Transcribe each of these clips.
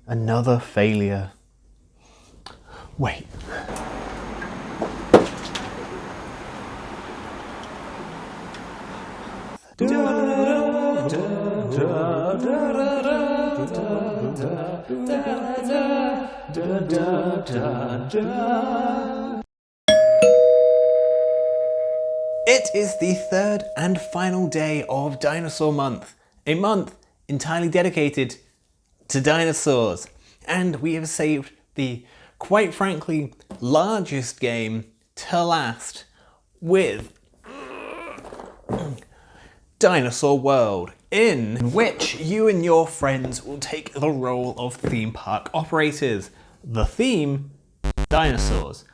Another failure. Wait. It is the third and final day of Dinosaur Month, a month entirely dedicated to dinosaurs, and we have saved the, quite frankly, largest game to last with Dinosaur World, in which you and your friends will take the role of theme park operators. The theme, dinosaurs.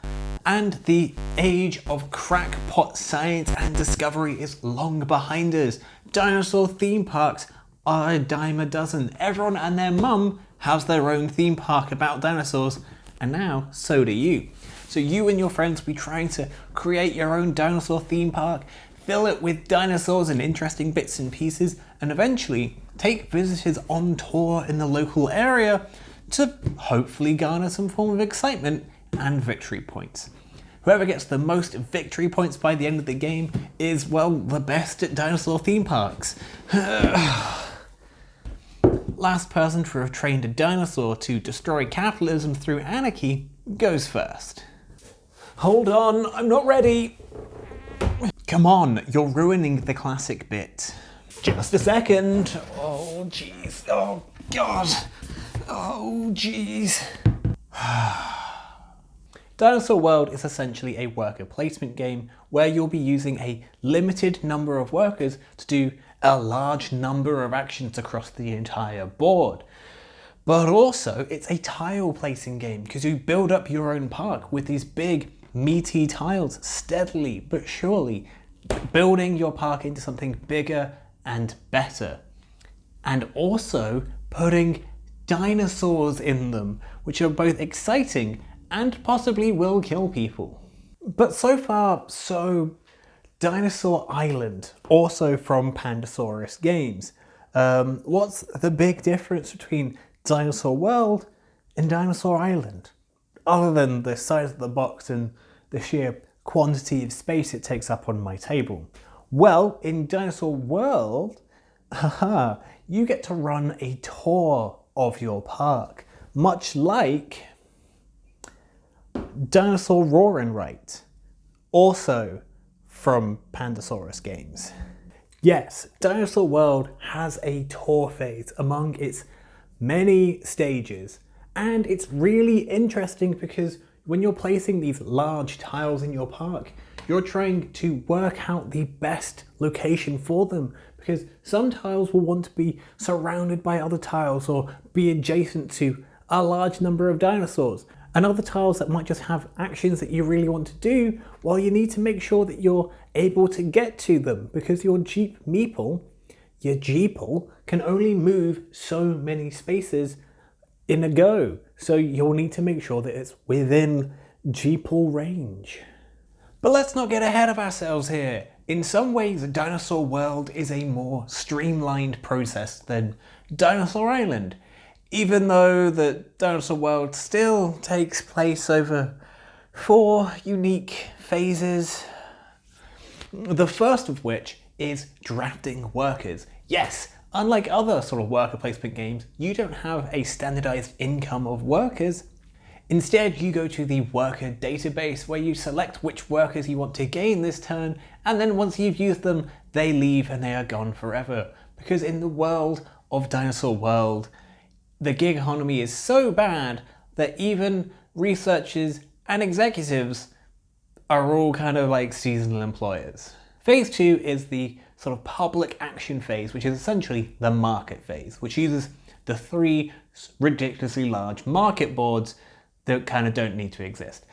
And the age of crackpot science and discovery is long behind us. Dinosaur theme parks are a dime a dozen. Everyone and their mum has their own theme park about dinosaurs, and now so do you. So you and your friends will be trying to create your own dinosaur theme park, fill it with dinosaurs and interesting bits and pieces, and eventually take visitors on tour in the local area to hopefully garner some form of excitement and victory points. Whoever gets the most victory points by the end of the game is, well, the best at dinosaur theme parks. Last person to have trained a dinosaur to destroy capitalism through anarchy goes first. Hold on, I'm not ready. Come on, you're ruining the classic bit. Just a second. Oh, jeez. Oh, God. Oh, jeez. Dinosaur World is essentially a worker placement game where you'll be using a limited number of workers to do a large number of actions across the entire board. But also, it's a tile placing game because you build up your own park with these big, meaty tiles steadily but surely, building your park into something bigger and better. And also putting dinosaurs in them, which are both exciting and possibly will kill people. But so far, so Dinosaur Island, also from Pandasaurus Games. What's the big difference between Dinosaur World and Dinosaur Island? Other than the size of the box and the sheer quantity of space it takes up on my table. Well, in Dinosaur World, you get to run a tour of your park, much like Dinosaur Roar and Write, also from Pandasaurus Games. Yes, Dinosaur World has a tour phase among its many stages, and it's really interesting because when you're placing these large tiles in your park, you're trying to work out the best location for them, because some tiles will want to be surrounded by other tiles or be adjacent to a large number of dinosaurs. And other tiles that might just have actions that you really want to do, well, you need to make sure that you're able to get to them, because your Jeep Meeple, your Jeeple, can only move so many spaces in a go. So you'll need to make sure that it's within Jeeple range. But let's not get ahead of ourselves here. In some ways, Dinosaur World is a more streamlined process than Dinosaur Island, even though the Dinosaur World still takes place over 4 unique phases. The first of which is drafting workers. Yes, unlike other sort of worker placement games, you don't have a standardized income of workers. Instead, you go to the worker database where you select which workers you want to gain this turn, and then once you've used them, they leave and they are gone forever. Because in the world of Dinosaur World, the gig economy is so bad that even researchers and executives are all kind of like seasonal employers. Phase 2 is the sort of public action phase, which is essentially the market phase, which uses the 3 ridiculously large market boards that kind of don't need to exist.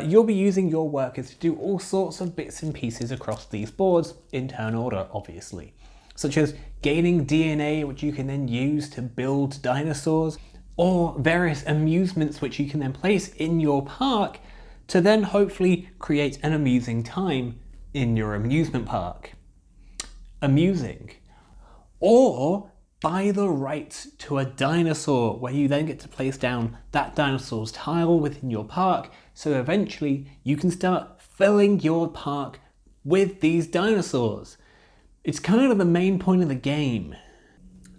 You'll be using your workers to do all sorts of bits and pieces across these boards, in turn order, obviously, such as gaining DNA, which you can then use to build dinosaurs, or various amusements which you can then place in your park to then hopefully create an amusing time in your amusement park. Amusing. Or buy the rights to a dinosaur, where you then get to place down that dinosaur's tile within your park, so eventually you can start filling your park with these dinosaurs. It's kind of the main point of the game.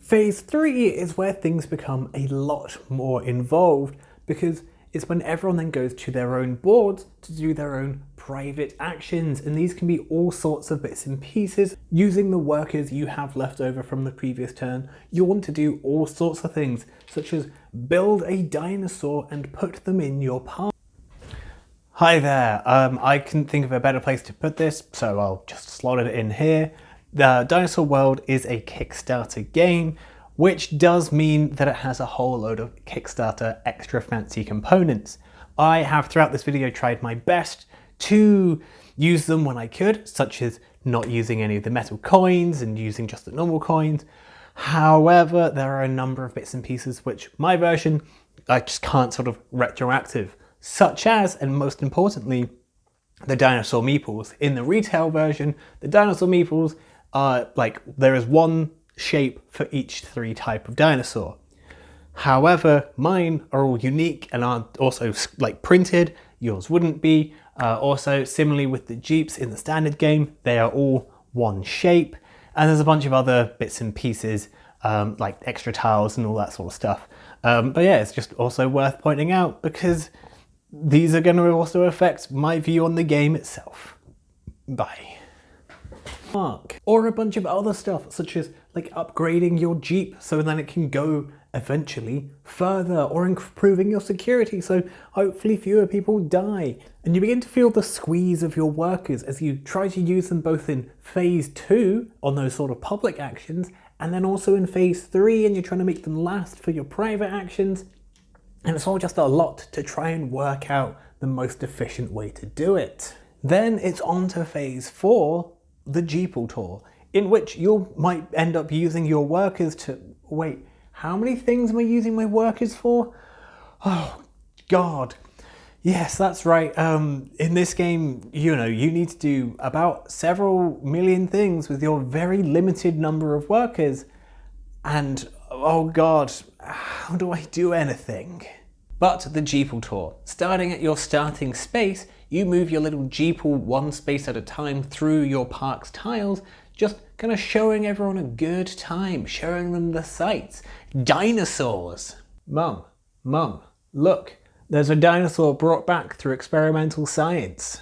Phase 3 is where things become a lot more involved, because it's when everyone then goes to their own boards to do their own private actions, and these can be all sorts of bits and pieces. Using the workers you have left over from the previous turn, you want to do all sorts of things, such as build a dinosaur and put them in your park. Hi there, I couldn't think of a better place to put this, so I'll just slot it in here. The Dinosaur World is a Kickstarter game, which does mean that it has a whole load of Kickstarter extra fancy components. I have throughout this video tried my best to use them when I could, such as not using any of the metal coins and using just the normal coins. However, there are a number of bits and pieces which my version, I just can't sort of retroactive, such as, and most importantly, the Dinosaur Meeples. In the retail version, the Dinosaur Meeples are like, there is one shape for each 3 type of dinosaur. However, mine are all unique and aren't also like printed. Yours wouldn't be. Also, similarly with the Jeeps in the standard game, they are all one shape. And there's a bunch of other bits and pieces, like extra tiles and all that sort of stuff. But yeah, it's just also worth pointing out because these are going to also affect my view on the game itself. Bye. Or a bunch of other stuff, such as like upgrading your Jeep so then it can go eventually further, or improving your security so hopefully fewer people die. And you begin to feel the squeeze of your workers as you try to use them both in phase 2 on those sort of public actions, and then also in phase 3, and you're trying to make them last for your private actions. And it's all just a lot to try and work out the most efficient way to do it. Then it's on to phase 4, the Jeeple tour, in which you might end up using your workers to... Wait, how many things am I using my workers for? Oh, God. Yes, that's right. In this game, you know, you need to do about several million things with your very limited number of workers. And, oh God, how do I do anything? But the Jeeple tour, starting at your starting space, you move your little Jeeple one space at a time through your park's tiles, just kind of showing everyone a good time, showing them the sights. Dinosaurs! Mum, look, there's a dinosaur brought back through experimental science.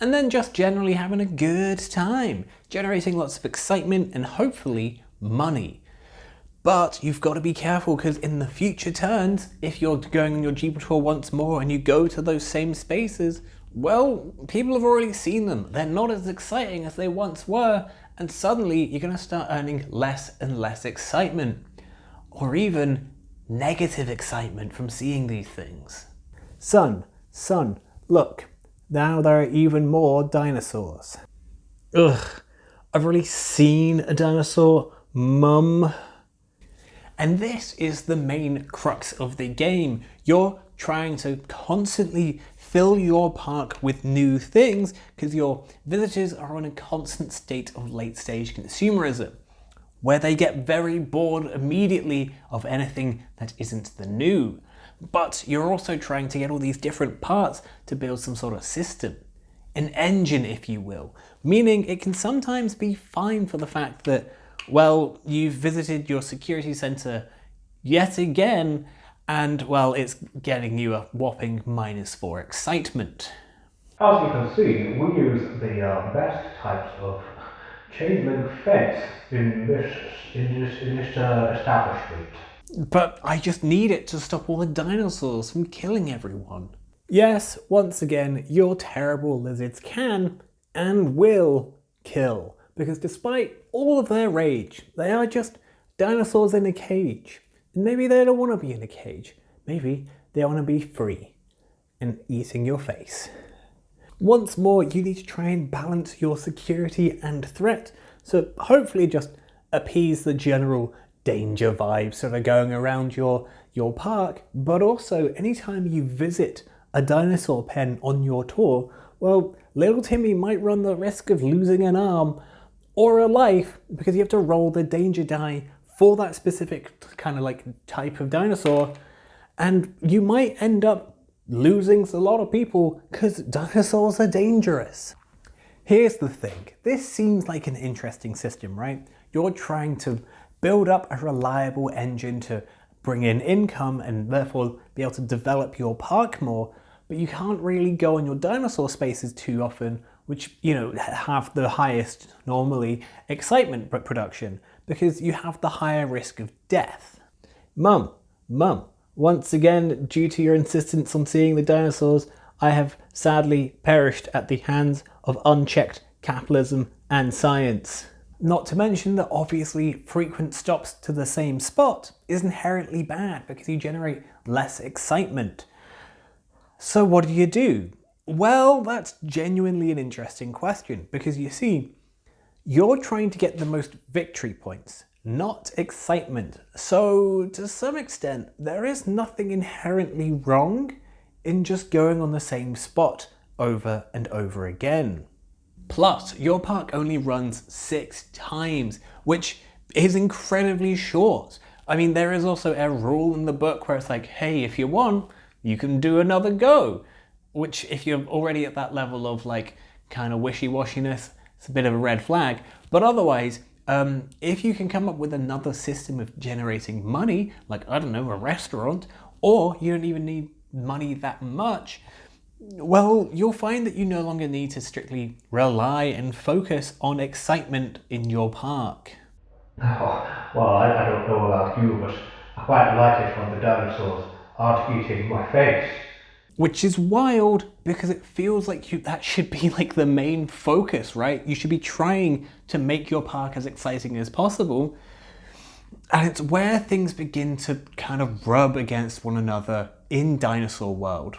And then just generally having a good time, generating lots of excitement and hopefully money. But you've got to be careful, because in the future turns, if you're going on your Jeeple tour once more and you go to those same spaces, well, people have already seen them. They're not as exciting as they once were, and suddenly you're going to start earning less and less excitement, or even negative excitement from seeing these things. Son, look, now there are even more dinosaurs. Ugh, I've already seen a dinosaur, Mum. And this is the main crux of the game. You're trying to constantly fill your park with new things because your visitors are on a constant state of late-stage consumerism, where they get very bored immediately of anything that isn't the new. But you're also trying to get all these different parts to build some sort of system. An engine, if you will. Meaning it can sometimes be fine for the fact that, well, you've visited your security center yet again, and, well, it's getting you a whopping -4 excitement. As you can see, we use the best types of chain link fence in this establishment. But I just need it to stop all the dinosaurs from killing everyone. Yes, once again, your terrible lizards can and will kill, because despite all of their rage, they are just dinosaurs in a cage. And maybe they don't want to be in a cage. Maybe they want to be free and eating your face. Once more, you need to try and balance your security and threat, so hopefully just appease the general danger vibes that are going around your park, but also anytime you visit a dinosaur pen on your tour, well, little Timmy might run the risk of losing an arm or a life because you have to roll the danger die for that specific kind of like type of dinosaur, and you might end up losing a lot of people because dinosaurs are dangerous. Here's the thing, this seems like an interesting system, right? You're trying to build up a reliable engine to bring in income and therefore be able to develop your park more, but you can't really go on your dinosaur spaces too often, which, you know, have the highest, normally, excitement production, because you have the higher risk of death. Mum, once again, due to your insistence on seeing the dinosaurs, I have sadly perished at the hands of unchecked capitalism and science. Not to mention that obviously frequent stops to the same spot is inherently bad because you generate less excitement. So what do? Well, that's genuinely an interesting question, because you see, you're trying to get the most victory points, not excitement. So to some extent, there is nothing inherently wrong in just going on the same spot over and over again. Plus, your park only runs 6 times, which is incredibly short. I mean, there is also a rule in the book where it's like, hey, if you won, you can do another go. Which, if you're already at that level of like kind of wishy-washiness, it's a bit of a red flag. But otherwise, if you can come up with another system of generating money, like, I don't know, a restaurant, or you don't even need money that much, well, you'll find that you no longer need to strictly rely and focus on excitement in your park. Oh, well, I don't know about you, but I quite like it when the dinosaurs aren't eating my face. Which is wild, because it feels like that should be like the main focus, right? You should be trying to make your park as exciting as possible. And it's where things begin to kind of rub against one another in Dinosaur World.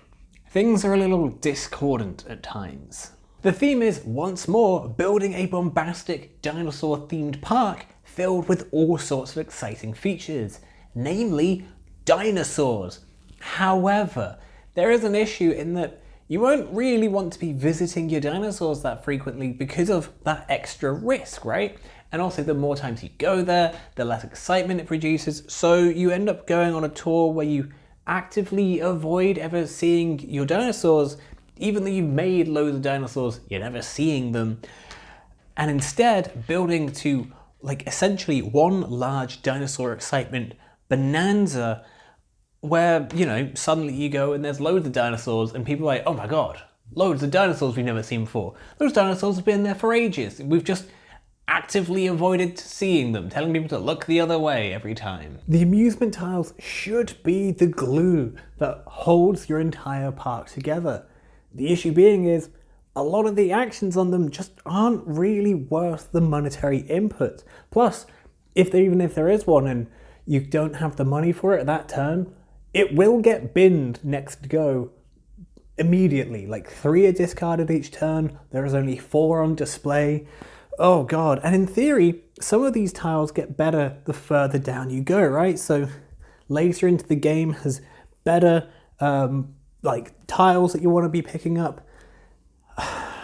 Things are a little discordant at times. The theme is, once more, building a bombastic dinosaur-themed park filled with all sorts of exciting features, namely dinosaurs. However, there is an issue in that you won't really want to be visiting your dinosaurs that frequently because of that extra risk, right? And also, the more times you go there, the less excitement it produces. So you end up going on a tour where you actively avoid ever seeing your dinosaurs. Even though you've made loads of dinosaurs, you're never seeing them. And instead, building to like essentially one large dinosaur excitement bonanza, where, you know, suddenly you go and there's loads of dinosaurs and people are like, oh my god, loads of dinosaurs we've never seen before. Those dinosaurs have been there for ages. We've just actively avoided seeing them, telling people to look the other way every time. The amusement tiles should be the glue that holds your entire park together. The issue being is, a lot of the actions on them just aren't really worth the monetary input. Plus, even if there is one and you don't have the money for it at that turn, it will get binned next go immediately. Like 3 are discarded each turn, there is only 4 on display. Oh god, and in theory, some of these tiles get better the further down you go, right? So later into the game has better like tiles that you want to be picking up.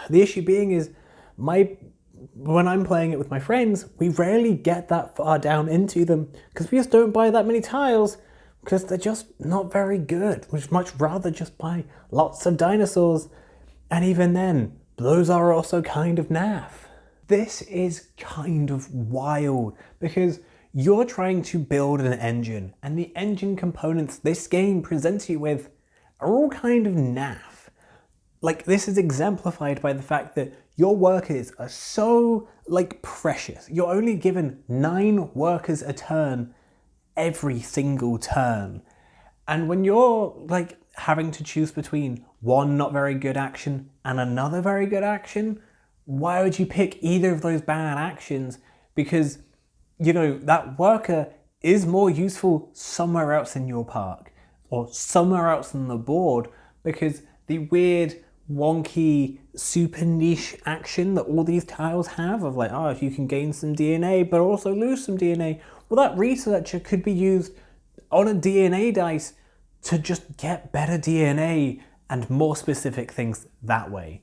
The issue being is, when I'm playing it with my friends, we rarely get that far down into them because we just don't buy that many tiles because they're just not very good. We'd much rather just buy lots of dinosaurs, and even then, those are also kind of naff. This is kind of wild because you're trying to build an engine, and the engine components this game presents you with are all kind of naff. Like, this is exemplified by the fact that your workers are so, like, precious. You're only given 9 workers a turn every single turn. And when you're, like, having to choose between one not very good action and another very good action, why would you pick either of those bad actions? Because, you know, that worker is more useful somewhere else in your park or somewhere else on the board, because the weird, wonky, super niche action that all these tiles have of like, oh, if you can gain some DNA but also lose some DNA, well, that researcher could be used on a DNA dice to just get better DNA and more specific things that way.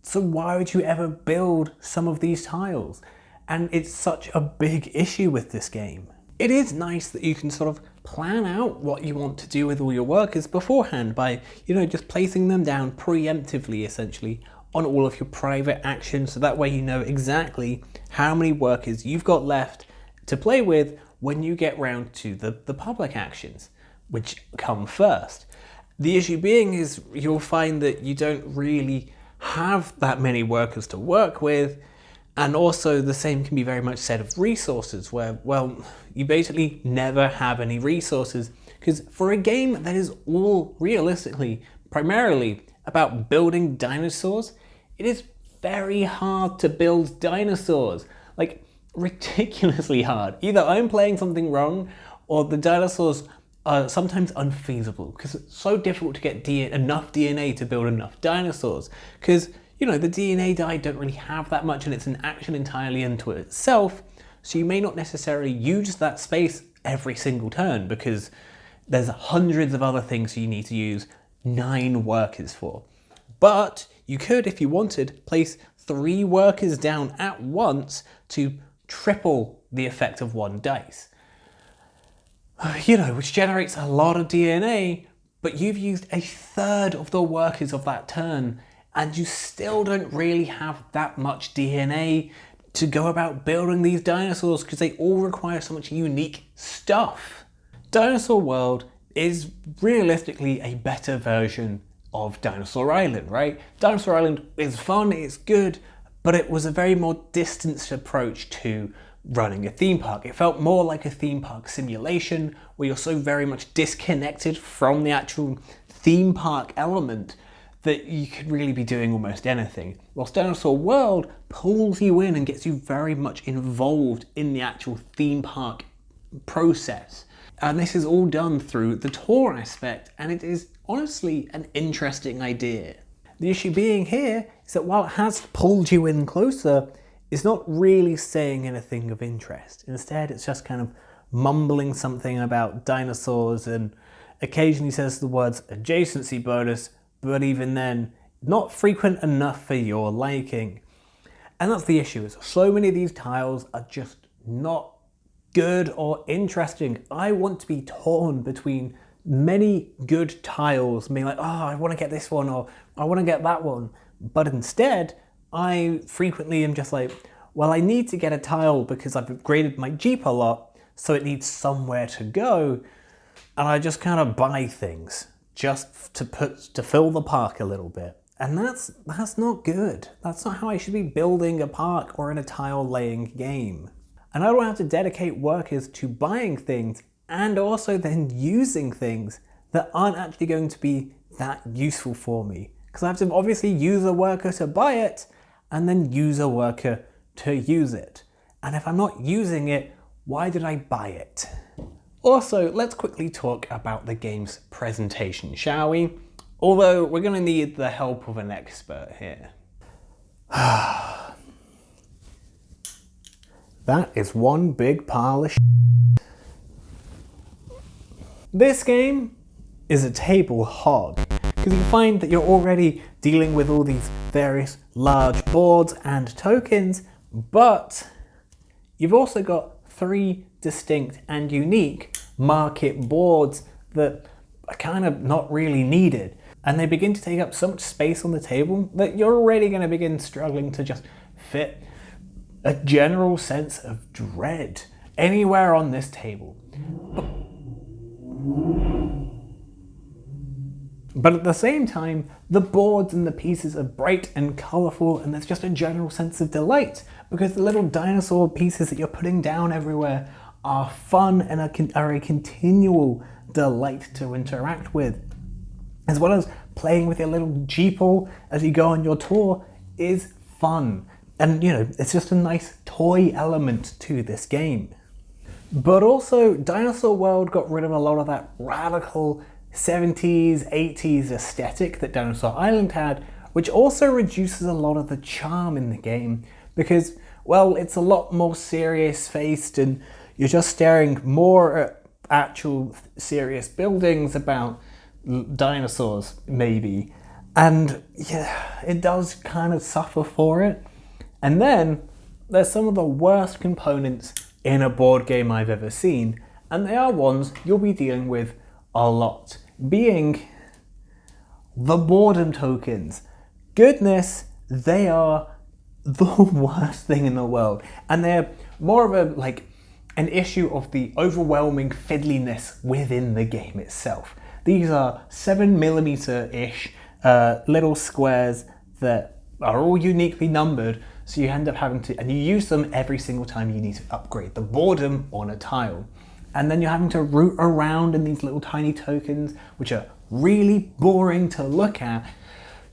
So why would you ever build some of these tiles? And it's such a big issue with this game. It is nice that you can sort of plan out what you want to do with all your workers beforehand by, just placing them down preemptively, essentially, on all of your private actions, so that way you know exactly how many workers you've got left to play with when you get round to the public actions, which come first. The issue being is you'll find that you don't really have that many workers to work with, and also the same can be very much said of resources, where, well, you basically never have any resources, because for a game that is all realistically, primarily about building dinosaurs, it is very hard to build dinosaurs. Like, ridiculously hard. Either I'm playing something wrong, or the dinosaurs are sometimes unfeasible, because it's so difficult to get enough DNA to build enough dinosaurs. Because, the DNA die don't really have that much, and it's an action entirely unto itself, so you may not necessarily use that space every single turn, because there's hundreds of other things you need to use 9 workers for. But you could, if you wanted, place 3 workers down at once to triple the effect of 1 dice. Which generates a lot of DNA, but you've used 1/3 of the workers of that turn, and you still don't really have that much DNA to go about building these dinosaurs, because they all require so much unique stuff. Dinosaur World is realistically a better version of Dinosaur Island, right? Dinosaur Island is fun, it's good, but it was a very more distanced approach to running a theme park. It felt more like a theme park simulation, where you're so very much disconnected from the actual theme park element that you could really be doing almost anything. Whilst Dinosaur World pulls you in and gets you very much involved in the actual theme park process. And this is all done through the tour aspect, and it is honestly an interesting idea. The issue being here is that while it has pulled you in closer, it's not really saying anything of interest. Instead, it's just kind of mumbling something about dinosaurs, and occasionally says the words adjacency bonus, but even then, not frequent enough for your liking. And that's the issue, is so many of these tiles are just not good or interesting. I want to be torn between many good tiles, being like, oh, I want to get this one, or I want to get that one. But instead, I frequently am just like, well, I need to get a tile because I've upgraded my Jeep a lot, so it needs somewhere to go. And I just kind of buy things just to fill the park a little bit. And that's not good. That's not how I should be building a park or in a tile laying game. And I don't have to dedicate workers to buying things and also then using things that aren't actually going to be that useful for me. Because I have to obviously use a worker to buy it and then use a worker to use it. And if I'm not using it, why did I buy it? Also, let's quickly talk about the game's presentation, shall we? Although we're going to need the help of an expert here. That is one big pile of shit. This game is a table hog, because you find that you're already dealing with all these various large boards and tokens, but you've also got 3 distinct and unique market boards that are kind of not really needed. And they begin to take up so much space on the table that you're already going to begin struggling to just fit a general sense of dread anywhere on this table. But at the same time, the boards and the pieces are bright and colourful, and there's just a general sense of delight, because the little dinosaur pieces that you're putting down everywhere are fun and are a continual delight to interact with. As well as playing with your little Jeeple as you go on your tour is fun. And it's just a nice toy element to this game. But also, Dinosaur World got rid of a lot of that radical 70s, 80s aesthetic that Dinosaur Island had, which also reduces a lot of the charm in the game, because, well, it's a lot more serious-faced, and you're just staring more at actual serious buildings about dinosaurs, maybe. And yeah, it does kind of suffer for it. And then, they're some of the worst components in a board game I've ever seen, and they are ones you'll be dealing with a lot, being the boredom tokens. Goodness, they are the worst thing in the world, and they're more of an issue of the overwhelming fiddliness within the game itself. These are 7mm-ish little squares that are all uniquely numbered, so you end up having to, and you use them every single time you need to upgrade the boredom on a tile. And then you're having to root around in these little tiny tokens, which are really boring to look at,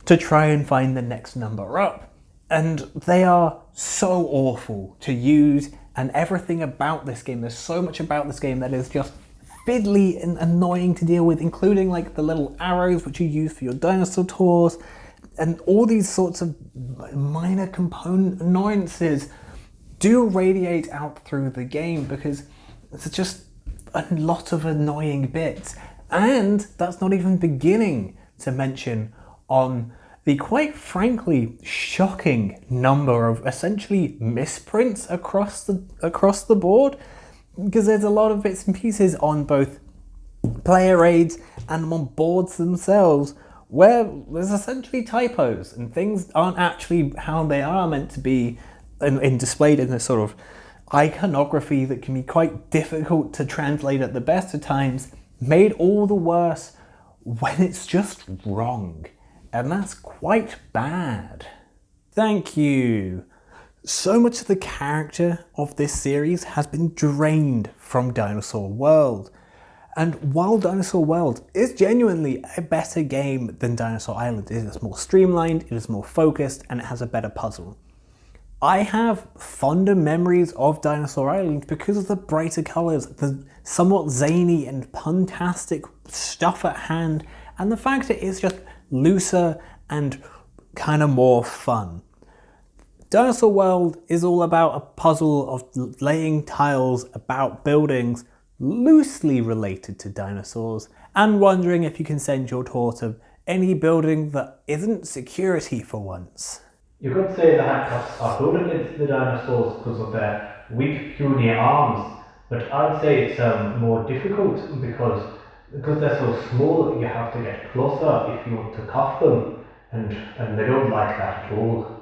to try and find the next number up. And they are so awful to use, and everything about this game, there's so much about this game that is just fiddly and annoying to deal with, including like the little arrows which you use for your dinosaur tours, and all these sorts of minor component annoyances do radiate out through the game because it's just a lot of annoying bits. And that's not even beginning to mention on the quite frankly shocking number of essentially misprints across the board, because there's a lot of bits and pieces on both player aids and on boards themselves where there's essentially typos and things aren't actually how they are meant to be, and displayed in a sort of iconography that can be quite difficult to translate at the best of times, made all the worse when it's just wrong. And that's quite bad. Thank you. So much of the character of this series has been drained from Dinosaur World. And while Dinosaur World is genuinely a better game than Dinosaur Island, it is more streamlined, it is more focused, and it has a better puzzle. I have fonder memories of Dinosaur Island because of the brighter colours, the somewhat zany and puntastic stuff at hand, and the fact that it's just looser and kind of more fun. Dinosaur World is all about a puzzle of laying tiles about buildings loosely related to dinosaurs, and wondering if you can send your tour to any building that isn't security for once. You could say the handcuffs are good against the dinosaurs because of their weak, puny arms, but I'd say it's more difficult because they're so small. You have to get closer if you want to cuff them, and they don't like that at all.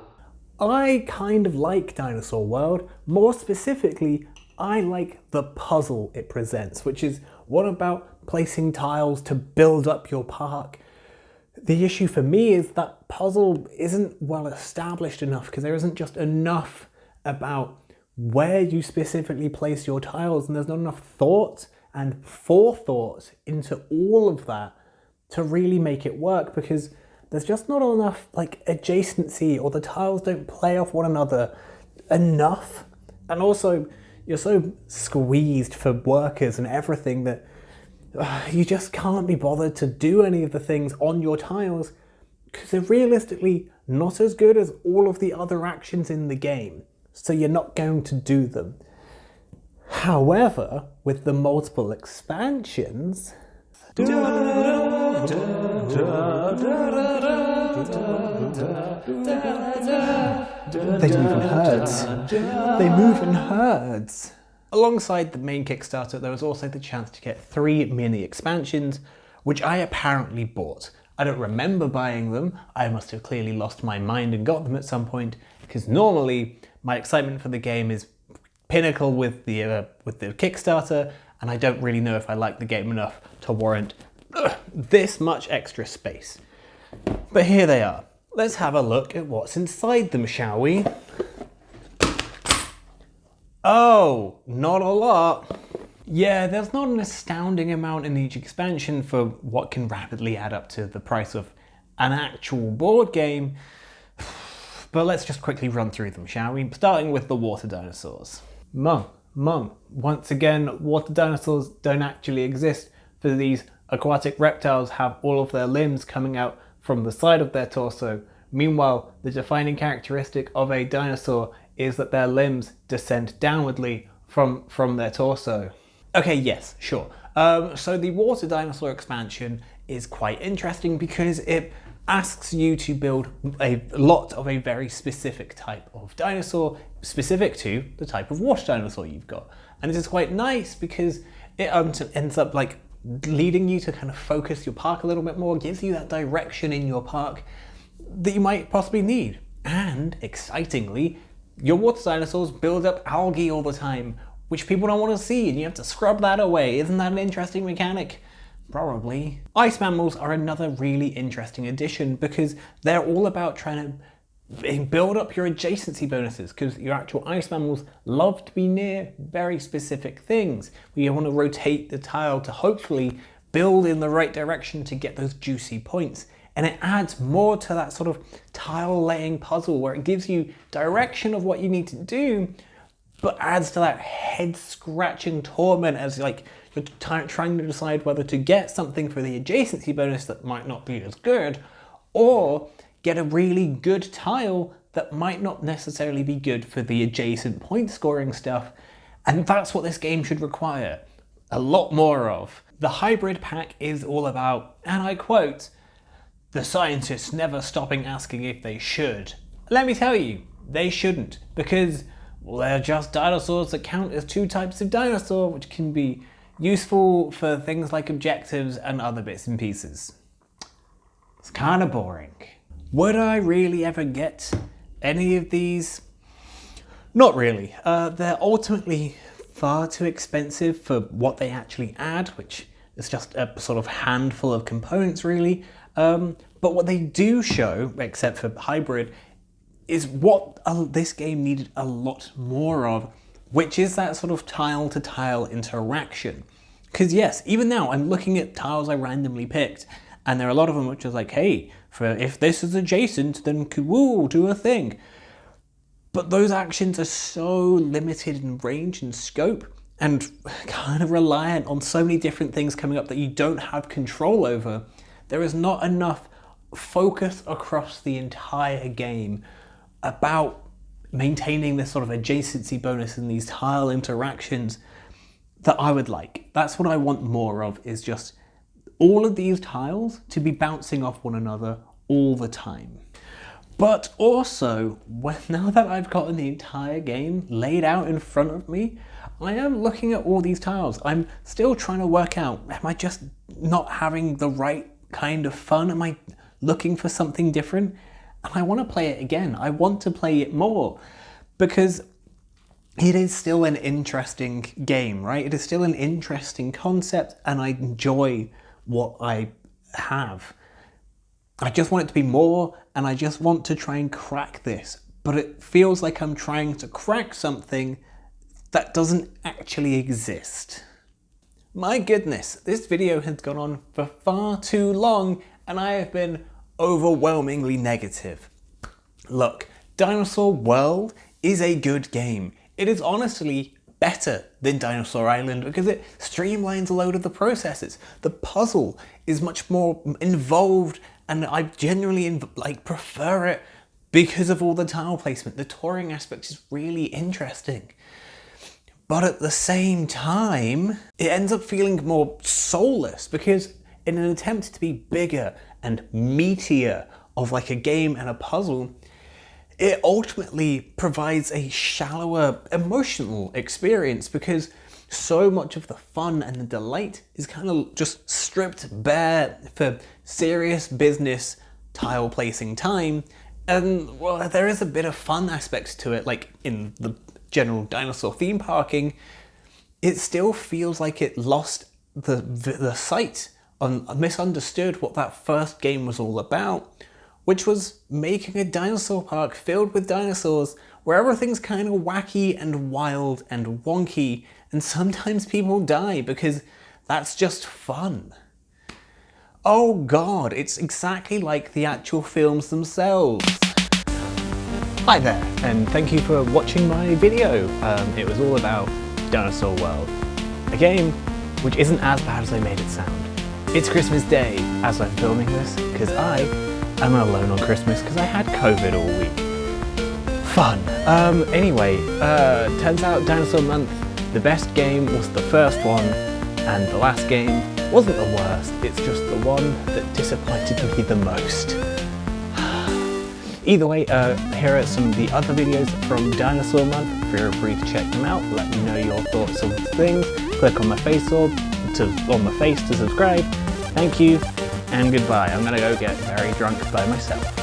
I kind of like Dinosaur World. More specifically, I like the puzzle it presents, which is one about placing tiles to build up your park. The issue for me is that puzzle isn't well established enough, because there isn't just enough about where you specifically place your tiles, and there's not enough thought and forethought into all of that to really make it work, because there's just not enough adjacency, or the tiles don't play off one another enough. And also, you're so squeezed for workers and everything that you just can't be bothered to do any of the things on your tiles, because they're realistically not as good as all of the other actions in the game, so you're not going to do them. However, with the multiple expansions, they move in herds. They move in herds. Alongside the main Kickstarter, there was also the chance to get 3 mini expansions, which I apparently bought. I don't remember buying them. I must have clearly lost my mind and got them at some point, because normally my excitement for the game is pinnacle with the Kickstarter, and I don't really know if I like the game enough to warrant this much extra space. But here they are. Let's have a look at what's inside them, shall we? Oh, not a lot. Yeah, there's not an astounding amount in each expansion for what can rapidly add up to the price of an actual board game. But let's just quickly run through them, shall we? Starting with the water dinosaurs. Mum, once again, water dinosaurs don't actually exist, for these aquatic reptiles have all of their limbs coming out from the side of their torso. Meanwhile, the defining characteristic of a dinosaur is that their limbs descend downwardly from their torso. Okay, yes, sure. So the water dinosaur expansion is quite interesting because it asks you to build a lot of a very specific type of dinosaur, specific to the type of water dinosaur you've got. And this is quite nice because it ends up like leading you to kind of focus your park a little bit more, gives you that direction in your park that you might possibly need. And excitingly, your water dinosaurs build up algae all the time, which people don't want to see, and you have to scrub that away. Isn't that an interesting mechanic? Probably. Ice mammals are another really interesting addition because they're all about trying to build up your adjacency bonuses, because your actual ice mammals love to be near very specific things. You want to rotate the tile to hopefully build in the right direction to get those juicy points. And it adds more to that sort of tile laying puzzle where it gives you direction of what you need to do, but adds to that head scratching torment as like you're trying to decide whether to get something for the adjacency bonus that might not be as good, or get a really good tile that might not necessarily be good for the adjacent point scoring stuff. And that's what this game should require a lot more of. The hybrid pack is all about, and I quote, "the scientists never stopping asking if they should." Let me tell you, they shouldn't, because well, they're just dinosaurs that count as two types of dinosaur, which can be useful for things like objectives and other bits and pieces. It's kind of boring. Would I really ever get any of these? Not really. They're ultimately far too expensive for what they actually add, which is just a sort of handful of components really. But what they do show, except for hybrid, is what this game needed a lot more of, which is that sort of tile-to-tile interaction. Because yes, even now I'm looking at tiles I randomly picked, and there are a lot of them which is like, hey, if this is adjacent, then woo, do a thing. But those actions are so limited in range and scope, and kind of reliant on so many different things coming up that you don't have control over. There is not enough focus across the entire game about maintaining this sort of adjacency bonus in these tile interactions that I would like. That's what I want more of, is just all of these tiles to be bouncing off one another all the time. But also, now that I've gotten the entire game laid out in front of me, I am looking at all these tiles. I'm still trying to work out, am I just not having the right kind of fun? Am I looking for something different? And I want to play it again. I want to play it more because it is still an interesting game, right? It is still an interesting concept and I enjoy what I have. I just want it to be more, and I just want to try and crack this. But it feels like I'm trying to crack something that doesn't actually exist. My goodness, this video has gone on for far too long and I have been overwhelmingly negative. Look, Dinosaur World is a good game. It is honestly better than Dinosaur Island because it streamlines a load of the processes. The puzzle is much more involved and I genuinely prefer it because of all the tile placement. The touring aspect is really interesting. But at the same time, it ends up feeling more soulless because in an attempt to be bigger and meatier of like a game and a puzzle, it ultimately provides a shallower emotional experience because so much of the fun and the delight is kind of just stripped bare for serious business tile placing time. And well, there is a bit of fun aspects to it, like in the general dinosaur theme parking. It still feels like it lost the sight on, misunderstood what that first game was all about, which was making a dinosaur park filled with dinosaurs where everything's kind of wacky and wild and wonky, and sometimes people die because that's just fun. Oh god, it's exactly like the actual films themselves. Hi there, and thank you for watching my video. It was all about Dinosaur World, a game which isn't as bad as I made it sound. It's Christmas Day as I'm filming this, because I am alone on Christmas because I had COVID all week. Fun. Anyway, turns out Dinosaur Month, the best game was the first one, and the last game wasn't the worst, it's just the one that disappointed me the most. Either way, here are some of the other videos from Dinosaur Month. Feel free to check them out. Let me know your thoughts on things. Click on my face on my face to subscribe. Thank you and goodbye. I'm gonna go get very drunk by myself.